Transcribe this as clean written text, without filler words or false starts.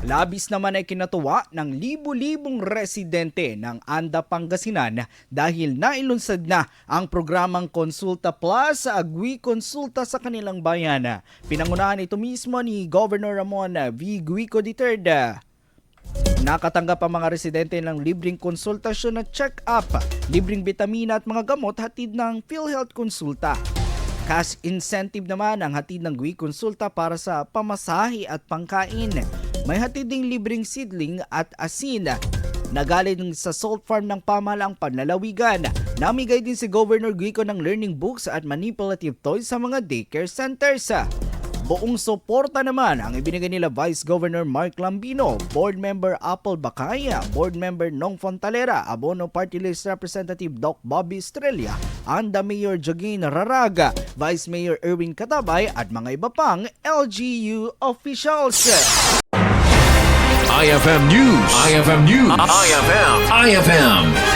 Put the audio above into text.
Labis naman ay kinatuwa ng libu-libong residente ng Anda, Pangasinan dahil nailunsad na ang programang Konsulta Plus sa Guiconsulta sa kanilang bayan. Pinangunahan ito mismo ni Governor Ramon V. Guico III. Nakatanggap ang mga residente ng libreng konsultasyon at check-up, libreng bitamina at mga gamot hatid ng PhilHealth Konsulta. Cash incentive naman ang hatid ng Guiconsulta para sa pamasahe at pangkain. May hatid ding libreng seedling at asin na galing sa salt farm ng pamahalaang panlalawigan. Namigay din si Governor Guico ng learning books at manipulative toys sa mga daycare centers. Buong suporta naman ang ibinigay nila Vice Governor Mark Lambino, Board Member Apple Bacaya, Board Member Nong Fontalera, Abono Party List Representative Doc Bobby Estrella, Anda Mayor Joaquin Raraga, Vice Mayor Erwin Katabay at mga iba pang LGU officials. IFM News. IFM News. IFM.